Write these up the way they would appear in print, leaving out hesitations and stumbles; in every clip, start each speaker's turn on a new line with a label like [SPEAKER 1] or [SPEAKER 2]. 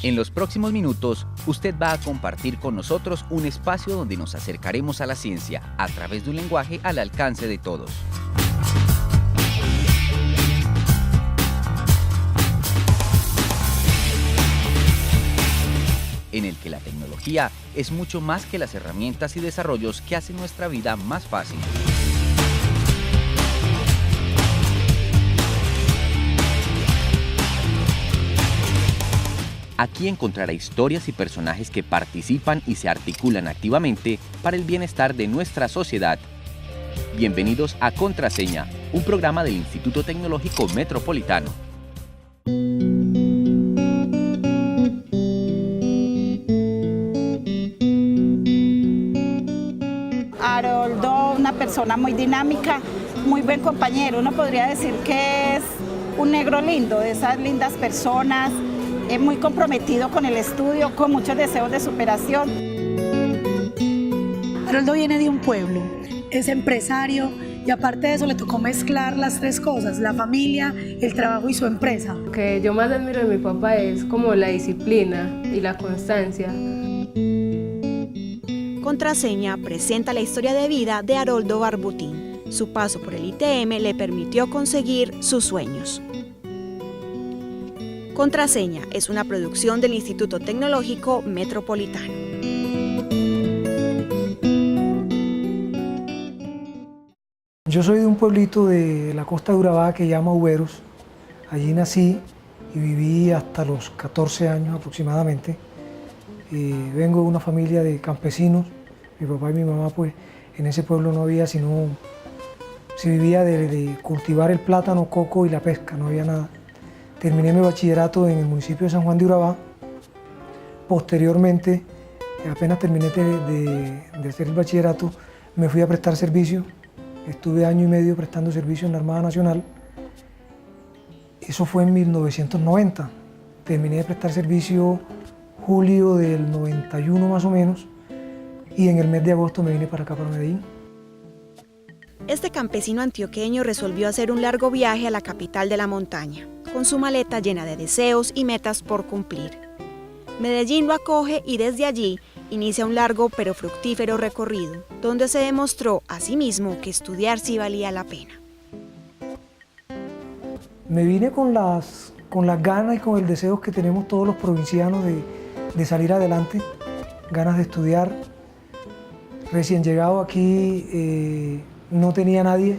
[SPEAKER 1] En los próximos minutos, usted va a compartir con nosotros un espacio donde nos acercaremos a la ciencia a través de un lenguaje al alcance de todos. En el que la tecnología es mucho más que las herramientas y desarrollos que hacen nuestra vida más fácil. Aquí encontrará historias y personajes que participan y se articulan activamente para el bienestar de nuestra sociedad. Bienvenidos a Contraseña, un programa del Instituto Tecnológico Metropolitano.
[SPEAKER 2] Haroldo, una persona muy dinámica, muy buen compañero. Uno podría decir que es un negro lindo, de esas lindas personas. Es muy comprometido con el estudio, con muchos deseos de superación.
[SPEAKER 3] Haroldo viene de un pueblo, es empresario y aparte de eso le tocó mezclar las tres cosas, la familia, el trabajo y su empresa.
[SPEAKER 4] Lo que yo más admiro de mi papá es como la disciplina y la constancia.
[SPEAKER 5] Contraseña presenta la historia de vida de Haroldo Barbutín. Su paso por el ITM le permitió conseguir sus sueños. Contraseña es una producción del Instituto Tecnológico Metropolitano.
[SPEAKER 6] Yo soy de un pueblito de la costa de Urabá que se llama Uberos. Allí nací y viví hasta los 14 años aproximadamente. Vengo de una familia de campesinos. Mi papá y mi mamá, pues, en ese pueblo no había sino... Se vivía de cultivar el plátano, coco y la pesca, no había nada. Terminé mi bachillerato en el municipio de San Juan de Urabá. Posteriormente, apenas terminé de hacer el bachillerato, me fui a prestar servicio. Estuve año y medio prestando servicio en la Armada Nacional. Eso fue en 1990. Terminé de prestar servicio julio del 91 más o menos, y en el mes de agosto me vine para acá, para Medellín.
[SPEAKER 5] Este campesino antioqueño resolvió hacer un largo viaje a la capital de la montaña, con su maleta llena de deseos y metas por cumplir. Medellín lo acoge y desde allí inicia un largo pero fructífero recorrido, donde se demostró a sí mismo que estudiar sí valía la pena.
[SPEAKER 6] Me vine con las ganas y con el deseo que tenemos todos los provincianos de salir adelante, ganas de estudiar. Recién llegado aquí no tenía nadie,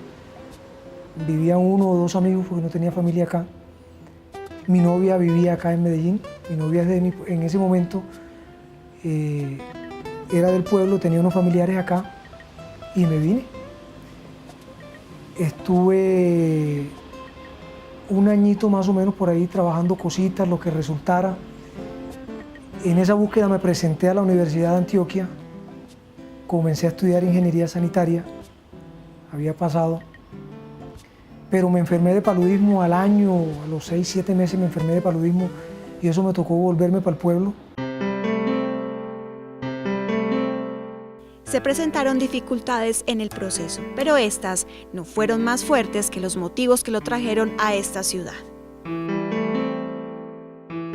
[SPEAKER 6] vivían 1 o 2 amigos porque no tenía familia acá. Mi novia vivía acá en Medellín, mi novia en ese momento era del pueblo, tenía unos familiares acá y me vine. Estuve un añito más o menos por ahí trabajando cositas, lo que resultara. En esa búsqueda me presenté a la Universidad de Antioquia, comencé a estudiar ingeniería sanitaria, había pasado. Pero me enfermé de paludismo al año, a los 6, 7 meses me enfermé de paludismo y eso me tocó volverme para el pueblo.
[SPEAKER 5] Se presentaron dificultades en el proceso, pero estas no fueron más fuertes que los motivos que lo trajeron a esta ciudad.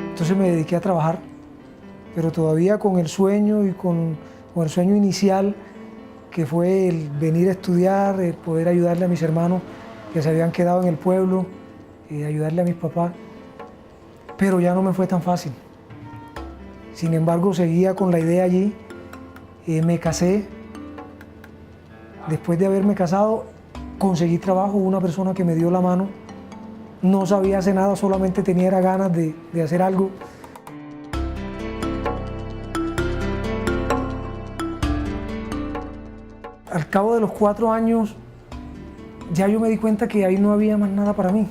[SPEAKER 6] Entonces me dediqué a trabajar, pero todavía con el sueño y con el sueño inicial, que fue el venir a estudiar, el poder ayudarle a mis hermanos que se habían quedado en el pueblo, ayudarle a mis papás, pero ya no me fue tan fácil. Sin embargo, seguía con la idea allí, me casé. Después de haberme casado, conseguí trabajo, una persona que me dio la mano, no sabía hacer nada, solamente tenía ganas de hacer algo. Al cabo de los 4 años, ya yo me di cuenta que ahí no había más nada para mí.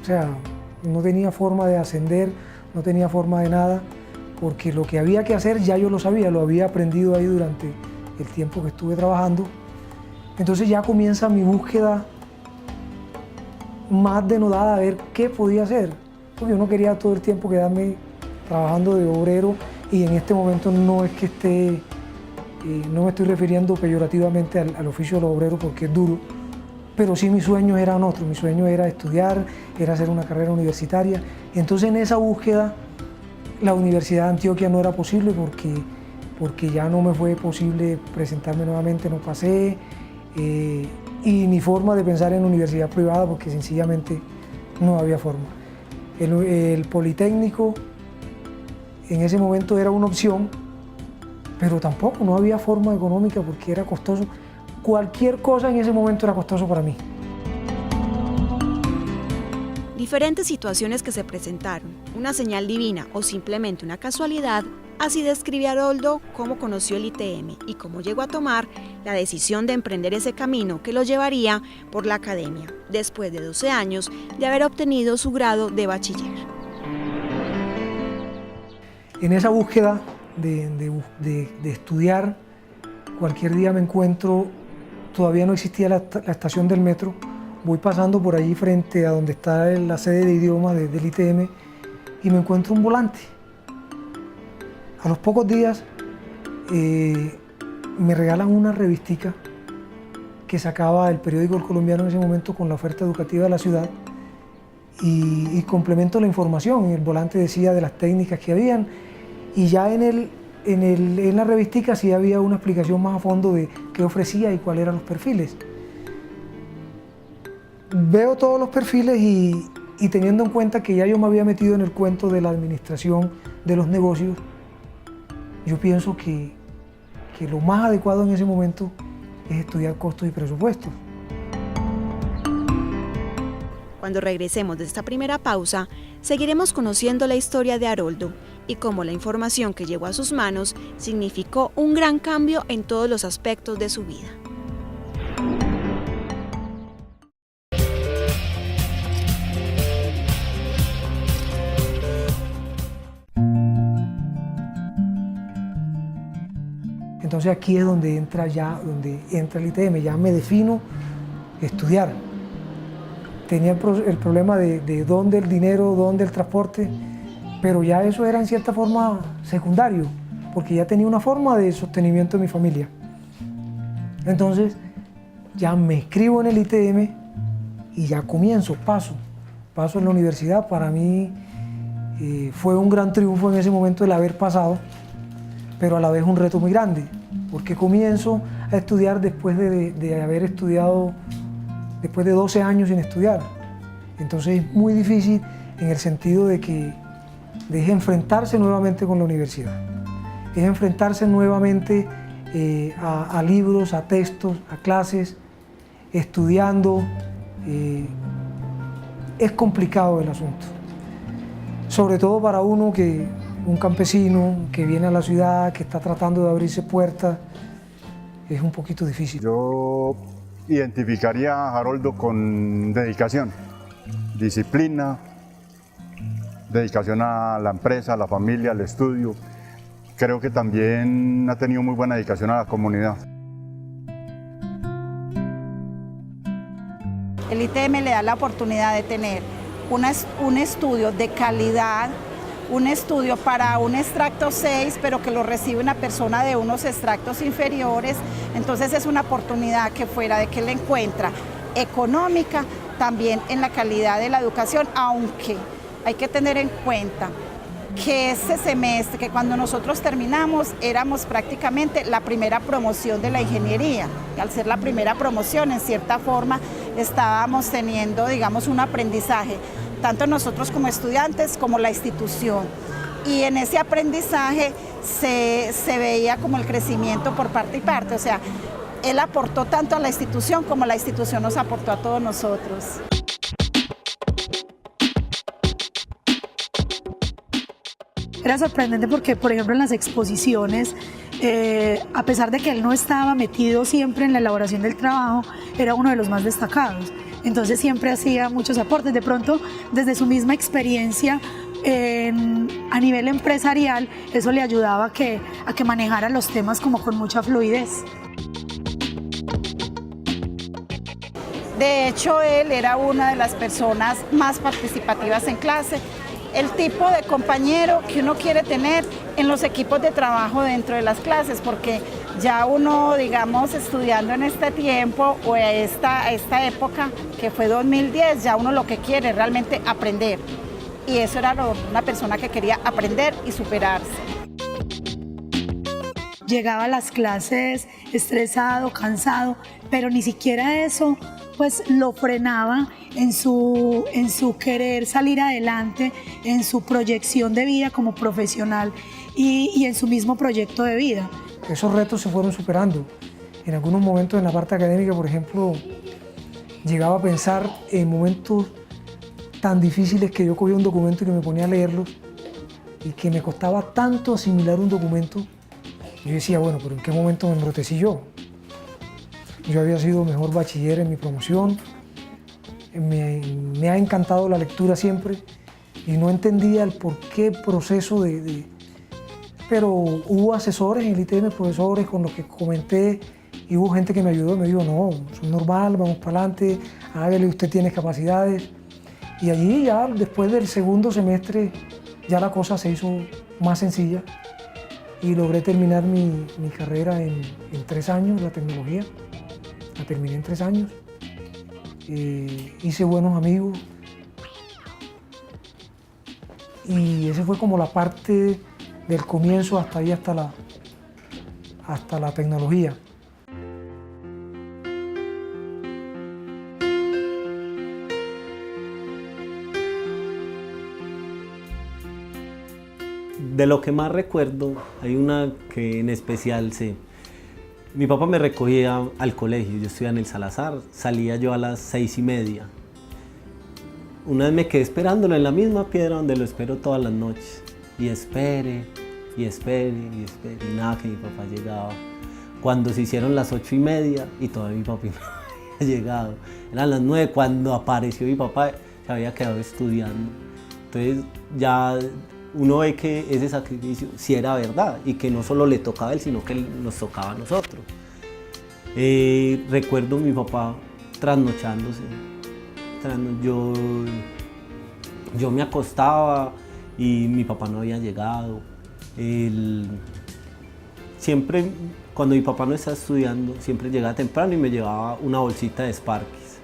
[SPEAKER 6] O sea, no tenía forma de ascender, no tenía forma de nada, porque lo que había que hacer ya yo lo sabía, lo había aprendido ahí durante el tiempo que estuve trabajando. Entonces ya comienza mi búsqueda más denodada a ver qué podía hacer, porque yo no quería todo el tiempo quedarme trabajando de obrero, y en este momento no es que no me estoy refiriendo peyorativamente al oficio de los obreros porque es duro, pero sí mis sueños eran otros. Mi sueño era estudiar, era hacer una carrera universitaria. Entonces en esa búsqueda la Universidad de Antioquia no era posible porque ya no me fue posible presentarme nuevamente, no pasé, y ni forma de pensar en universidad privada porque sencillamente no había forma. El Politécnico en ese momento era una opción, pero tampoco, no había forma económica porque era costoso. Cualquier cosa en ese momento era costoso para mí.
[SPEAKER 5] Diferentes situaciones que se presentaron, una señal divina o simplemente una casualidad, así describe Haroldo cómo conoció el ITM y cómo llegó a tomar la decisión de emprender ese camino que lo llevaría por la academia, después de 12 años de haber obtenido su grado de bachiller.
[SPEAKER 6] En esa búsqueda de estudiar, cualquier día me encuentro, todavía no existía la estación del metro, voy pasando por allí frente a donde está la sede de idiomas del ITM y me encuentro un volante. A los pocos días me regalan una revistica que sacaba el periódico El Colombiano en ese momento con la oferta educativa de la ciudad y complemento la información. En el volante decía de las técnicas que habían y ya en la revistica sí había una explicación más a fondo de qué ofrecía y cuáles eran los perfiles. Veo todos los perfiles y teniendo en cuenta que ya yo me había metido en el cuento de la administración de los negocios, yo pienso que lo más adecuado en ese momento es estudiar costos y presupuestos.
[SPEAKER 5] Cuando regresemos de esta primera pausa, seguiremos conociendo la historia de Haroldo y cómo la información que llegó a sus manos significó un gran cambio en todos los aspectos de su vida.
[SPEAKER 6] Entonces aquí es donde entra el ITM, ya me defino estudiar. Tenía el problema de dónde el dinero, dónde el transporte, pero ya eso era en cierta forma secundario, porque ya tenía una forma de sostenimiento de mi familia. Entonces ya me inscribo en el ITM y ya paso en la universidad. Para mí fue un gran triunfo en ese momento el haber pasado, pero a la vez un reto muy grande, porque comienzo a estudiar después de haber estudiado, después de 12 años sin estudiar. Entonces es muy difícil en el sentido de que es enfrentarse nuevamente con la universidad, es enfrentarse nuevamente a libros, a textos, a clases, estudiando. Es complicado el asunto, sobre todo para uno un campesino que viene a la ciudad, que está tratando de abrirse puertas, es un poquito difícil.
[SPEAKER 7] Yo identificaría a Haroldo con dedicación, disciplina, dedicación a la empresa, a la familia, al estudio. Creo que también ha tenido muy buena dedicación a la comunidad.
[SPEAKER 2] El ITM le da la oportunidad de tener un estudio de calidad, un estudio para un extracto 6, pero que lo recibe una persona de unos extractos inferiores. Entonces es una oportunidad que fuera de que él encuentra económica, también en la calidad de la educación, aunque hay que tener en cuenta que ese semestre, que cuando nosotros terminamos, éramos prácticamente la primera promoción de la ingeniería. Y al ser la primera promoción, en cierta forma, estábamos teniendo, digamos, un aprendizaje, tanto nosotros como estudiantes como la institución. Y en ese aprendizaje se veía como el crecimiento por parte y parte. O sea, él aportó tanto a la institución como la institución nos aportó a todos nosotros.
[SPEAKER 3] Era sorprendente porque, por ejemplo, en las exposiciones, a pesar de que él no estaba metido siempre en la elaboración del trabajo, era uno de los más destacados. Entonces siempre hacía muchos aportes. De pronto, desde su misma experiencia a nivel empresarial, eso le ayudaba a que manejara los temas como con mucha fluidez.
[SPEAKER 2] De hecho, él era una de las personas más participativas en clase. El tipo de compañero que uno quiere tener en los equipos de trabajo dentro de las clases, porque ya uno, digamos, estudiando en este tiempo o esta época que fue 2010, ya uno lo que quiere es realmente aprender. y eso era una persona que quería aprender y superarse.
[SPEAKER 3] Llegaba a las clases estresado, cansado, pero ni siquiera eso pues lo frenaba en su querer salir adelante, en su proyección de vida como profesional y en su mismo proyecto de vida.
[SPEAKER 6] Esos retos se fueron superando. En algunos momentos en la parte académica, por ejemplo, llegaba a pensar en momentos tan difíciles que yo cogía un documento y que me ponía a leerlo y que me costaba tanto asimilar un documento. Yo decía, bueno, pero ¿en qué momento me embrotecí yo? Yo había sido mejor bachiller en mi promoción, me ha encantado la lectura siempre y no entendía el porqué proceso Pero hubo asesores en el ITM, profesores con los que comenté y hubo gente que me ayudó y me dijo, no, eso es normal, vamos para adelante, hágale, usted tiene capacidades. Y allí ya después del segundo semestre ya la cosa se hizo más sencilla y logré terminar mi carrera en 3 años, la tecnología. La terminé en 3 años. Hice buenos amigos. Y esa fue como la parte del comienzo hasta ahí, hasta la tecnología.
[SPEAKER 8] De lo que más recuerdo, hay una que en especial sé. Mi papá me recogía al colegio, yo estudiaba en el Salazar, salía yo a las 6:30. Una vez me quedé esperándolo en la misma piedra donde lo espero todas las noches. Y espere, y espere, y espere, y nada que mi papá llegaba. Cuando se hicieron las 8:30 y todavía mi papá no había llegado. Eran las 9 cuando apareció mi papá, se había quedado estudiando. Entonces ya uno ve que ese sacrificio sí era verdad y que no solo le tocaba a él, sino que nos tocaba a nosotros. Recuerdo a mi papá trasnochándose. Yo me acostaba y mi papá no había llegado. Siempre, cuando mi papá no estaba estudiando, siempre llegaba temprano y me llevaba una bolsita de Sparkies.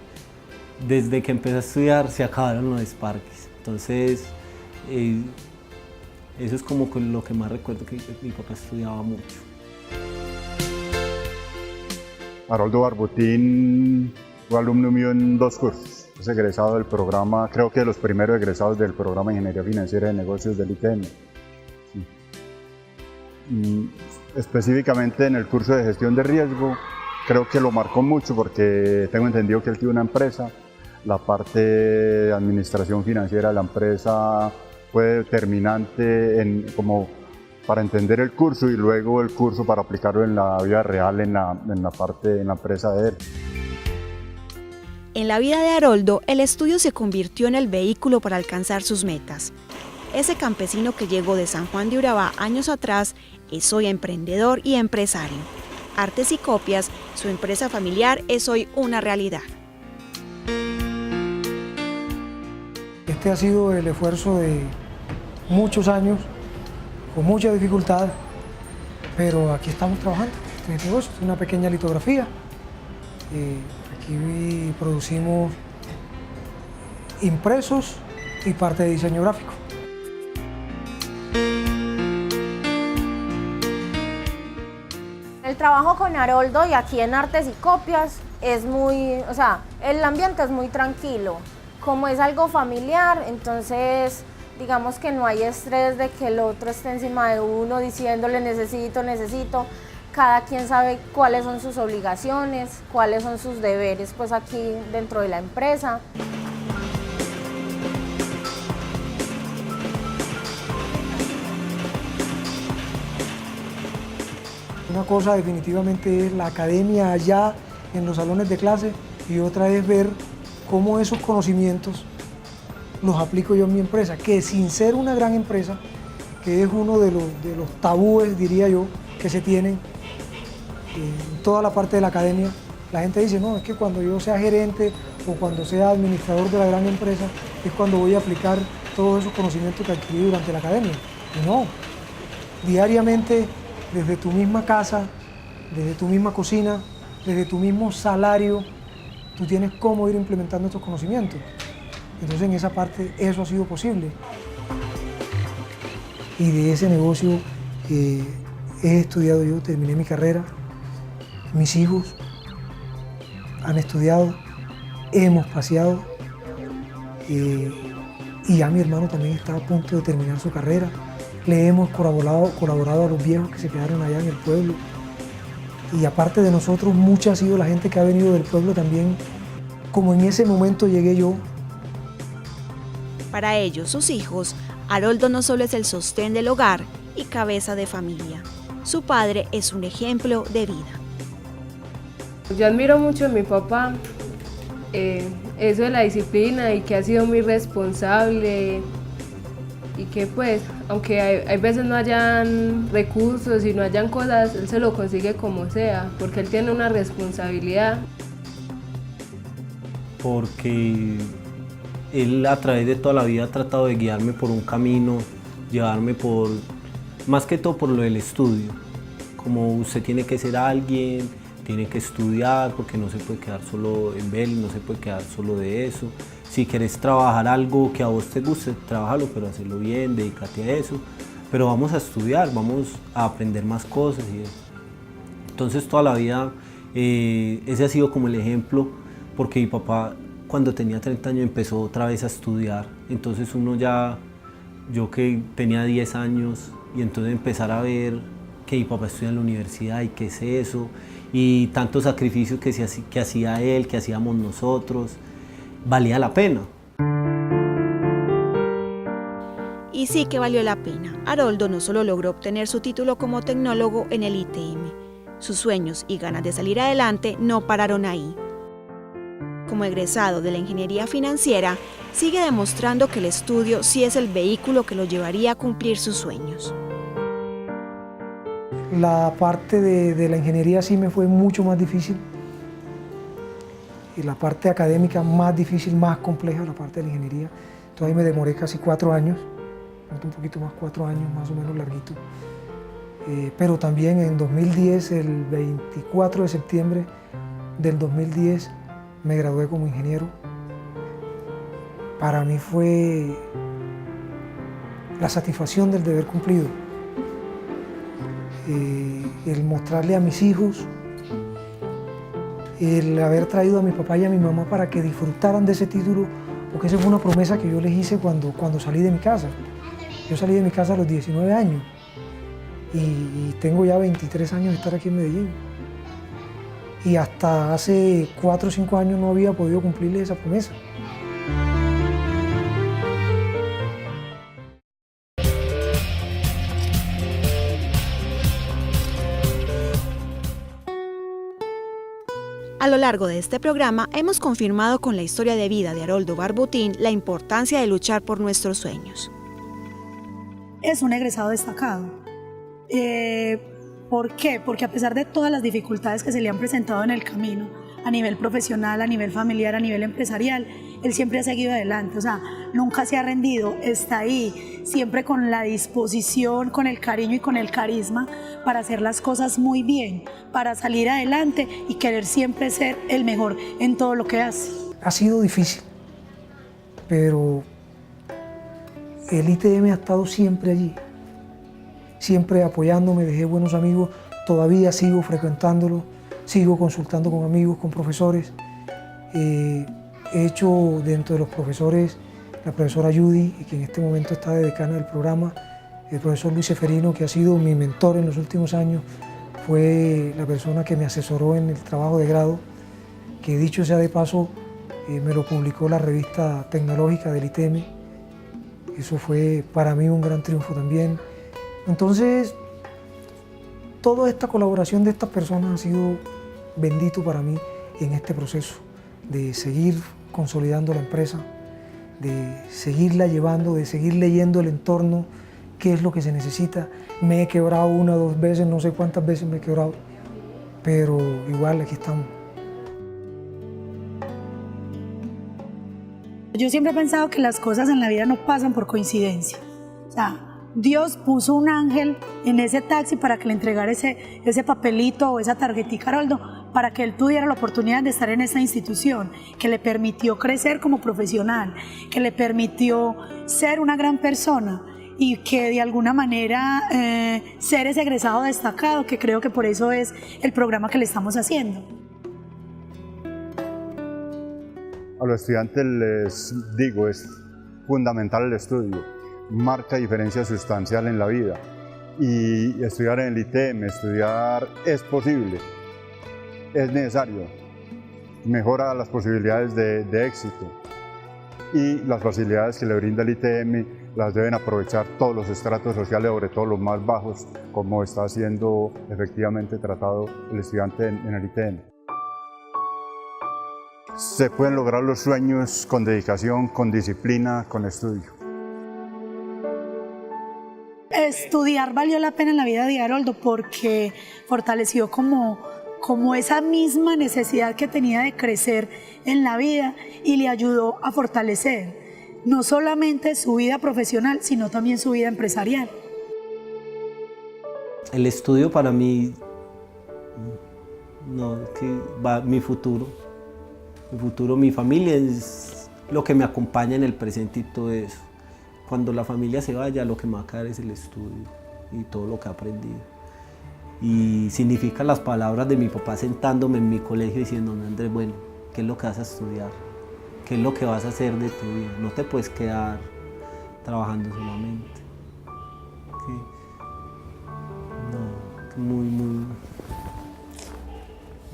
[SPEAKER 8] Desde que empecé a estudiar se acabaron los Sparkies. Entonces, eso es como lo que más recuerdo, que mi papá estudiaba mucho.
[SPEAKER 7] Haroldo Barbutín fue alumno mío en 2 cursos. Es egresado del programa, creo que de los primeros egresados del programa de Ingeniería Financiera de Negocios del ITM. Sí. Específicamente en el curso de Gestión de Riesgo, creo que lo marcó mucho porque tengo entendido que él tiene una empresa. La parte de administración financiera de la empresa fue determinante como para entender el curso y luego el curso para aplicarlo en la vida real en la empresa de él.
[SPEAKER 5] En la vida de Haroldo, el estudio se convirtió en el vehículo para alcanzar sus metas. Ese campesino que llegó de San Juan de Urabá años atrás es hoy emprendedor y empresario. Artes y Copias, su empresa familiar, es hoy una realidad.
[SPEAKER 6] Este ha sido el esfuerzo de muchos años, con mucha dificultad, pero aquí estamos trabajando. Este negocio es una pequeña litografía. Aquí producimos impresos y parte de diseño gráfico.
[SPEAKER 9] El trabajo con Haroldo y aquí en Artes y Copias es el ambiente es muy tranquilo. Como es algo familiar, entonces digamos que no hay estrés de que el otro esté encima de uno diciéndole necesito. Cada quien sabe cuáles son sus obligaciones, cuáles son sus deberes pues aquí dentro de la empresa.
[SPEAKER 6] Una cosa definitivamente es la academia allá en los salones de clase y otra es ver cómo esos conocimientos los aplico yo en mi empresa, que sin ser una gran empresa, que es uno de los tabúes, diría yo, que se tienen en toda la parte de la academia. La gente dice, no, es que cuando yo sea gerente o cuando sea administrador de la gran empresa es cuando voy a aplicar todos esos conocimientos que adquirí durante la academia. Y no, diariamente, desde tu misma casa, desde tu misma cocina, desde tu mismo salario, tú tienes cómo ir implementando estos conocimientos. Entonces en esa parte eso ha sido posible. y de ese negocio he estudiado yo, terminé mi carrera, mis hijos han estudiado, hemos paseado y ya mi hermano también está a punto de terminar su carrera. Le hemos colaborado a los viejos que se quedaron allá en el pueblo. Y aparte de nosotros, mucha ha sido la gente que ha venido del pueblo también, como en ese momento llegué yo.
[SPEAKER 5] Para ellos, sus hijos, Haroldo no solo es el sostén del hogar y cabeza de familia. Su padre es un ejemplo de vida.
[SPEAKER 4] Yo admiro mucho a mi papá, eso de la disciplina y que ha sido muy responsable y que pues, aunque hay veces no hayan recursos y no hayan cosas, él se lo consigue como sea, porque él tiene una responsabilidad.
[SPEAKER 8] Porque él a través de toda la vida ha tratado de guiarme por un camino, llevarme por, más que todo por lo del estudio, como usted tiene que ser alguien, tiene que estudiar porque no se puede quedar solo en Bell, no se puede quedar solo de eso. Si quieres trabajar algo que a vos te guste, trabájalo, pero hazlo bien, dedícate a eso. Pero vamos a estudiar, vamos a aprender más cosas y eso. Entonces toda la vida ese ha sido como el ejemplo, porque mi papá cuando tenía 30 años empezó otra vez a estudiar. Entonces uno ya, yo que tenía 10 años y entonces empezar a ver que mi papá estudia en la universidad y qué es eso, y tantos sacrificios que hacía él, que hacíamos nosotros, valía la pena.
[SPEAKER 5] Y sí que valió la pena. Haroldo no solo logró obtener su título como tecnólogo en el ITM, sus sueños y ganas de salir adelante no pararon ahí. Como egresado de la ingeniería financiera, sigue demostrando que el estudio sí es el vehículo que lo llevaría a cumplir sus sueños.
[SPEAKER 6] La parte de la ingeniería sí me fue mucho más difícil. Y la parte académica más difícil, más compleja, la parte de la ingeniería. Entonces ahí me demoré casi 4 años, un poquito más, 4 años más o menos larguito. Pero también en 2010, el 24 de septiembre del 2010, me gradué como ingeniero. Para mí fue la satisfacción del deber cumplido. El mostrarle a mis hijos, el haber traído a mi papá y a mi mamá para que disfrutaran de ese título, porque esa fue una promesa que yo les hice cuando salí de mi casa. Yo salí de mi casa a los 19 años y tengo ya 23 años de estar aquí en Medellín. Y hasta hace 4 o 5 años no había podido cumplirles esa promesa.
[SPEAKER 5] A lo largo de este programa hemos confirmado con la historia de vida de Haroldo Barbutín la importancia de luchar por nuestros sueños.
[SPEAKER 3] Es un egresado destacado. ¿Por qué? Porque a pesar de todas las dificultades que se le han presentado en el camino, a nivel profesional, a nivel familiar, a nivel empresarial, él siempre ha seguido adelante, o sea, nunca se ha rendido, está ahí, siempre con la disposición, con el cariño y con el carisma para hacer las cosas muy bien, para salir adelante y querer siempre ser el mejor en todo lo que hace.
[SPEAKER 6] Ha sido difícil, pero el ITM ha estado siempre allí, siempre apoyándome, dejé buenos amigos, todavía sigo frecuentándolo, sigo consultando con amigos, con profesores. He hecho dentro de los profesores la profesora Judy, que en este momento está de decana del programa, el profesor Luis Seferino, que ha sido mi mentor en los últimos años, fue la persona que me asesoró en el trabajo de grado, que dicho sea de paso, me lo publicó la revista tecnológica del ITM. Eso fue para mí un gran triunfo también. Entonces, toda esta colaboración de estas personas ha sido bendito para mí en este proceso de seguir consolidando la empresa, de seguirla llevando, de seguir leyendo el entorno, qué es lo que se necesita. Me he quebrado 1 o 2 veces, no sé cuántas veces me he quebrado, pero igual aquí estamos.
[SPEAKER 3] Yo siempre he pensado que las cosas en la vida no pasan por coincidencia. O sea, Dios puso un ángel en ese taxi para que le entregara ese papelito o esa tarjetita a Haroldo, para que él tuviera la oportunidad de estar en esta institución, que le permitió crecer como profesional, que le permitió ser una gran persona. y que de alguna manera ser ese egresado destacado, que creo que por eso es el programa que le estamos haciendo.
[SPEAKER 7] A los estudiantes les digo, es fundamental el estudio, marca diferencia sustancial en la vida, y estudiar en el ITM, estudiar es posible, es necesario, mejora las posibilidades de éxito, y las facilidades que le brinda el ITM las deben aprovechar todos los estratos sociales, sobre todo los más bajos, como está siendo efectivamente tratado el estudiante en el ITM. Se pueden lograr los sueños con dedicación, con disciplina, con estudio.
[SPEAKER 3] Estudiar valió la pena en la vida de Haroldo porque fortaleció como esa misma necesidad que tenía de crecer en la vida y le ayudó a fortalecer no solamente su vida profesional, sino también su vida empresarial.
[SPEAKER 8] El estudio para mí, mi futuro, mi familia es lo que me acompaña en el presente y todo eso. Cuando la familia se vaya, lo que me va a quedar es el estudio y todo lo que he aprendido. Y significa las palabras de mi papá sentándome en mi colegio diciéndome: Andrés, bueno, ¿qué es lo que vas a estudiar? ¿Qué es lo que vas a hacer de tu vida? No te puedes quedar trabajando solamente. ¿Sí? No, muy...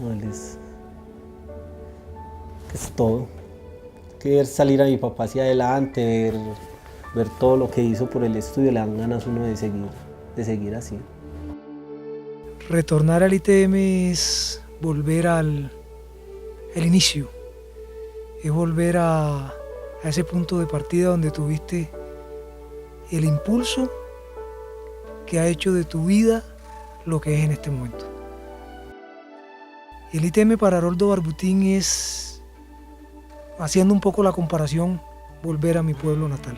[SPEAKER 8] No, es todo. Que ver salir a mi papá hacia adelante, ver todo lo que hizo por el estudio, le dan ganas uno de seguir así.
[SPEAKER 6] Retornar al ITM es volver al inicio, es volver a ese punto de partida donde tuviste el impulso que ha hecho de tu vida lo que es en este momento. El ITM para Haroldo Barbutín es, haciendo un poco la comparación, volver a mi pueblo natal.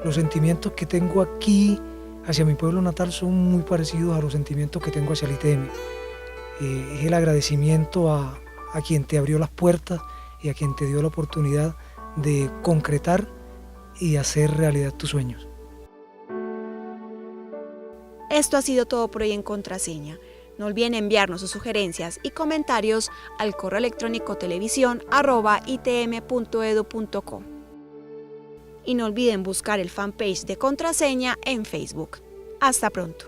[SPEAKER 6] Los sentimientos que tengo aquí hacia mi pueblo natal son muy parecidos a los sentimientos que tengo hacia el ITM. Es el agradecimiento a quien te abrió las puertas y a quien te dio la oportunidad de concretar y hacer realidad tus sueños.
[SPEAKER 5] Esto ha sido todo por hoy en Contraseña. No olviden enviarnos sus sugerencias y comentarios al correo electrónico televisión@itm.edu.co. Y no olviden buscar el fanpage de Contraseña en Facebook. Hasta pronto.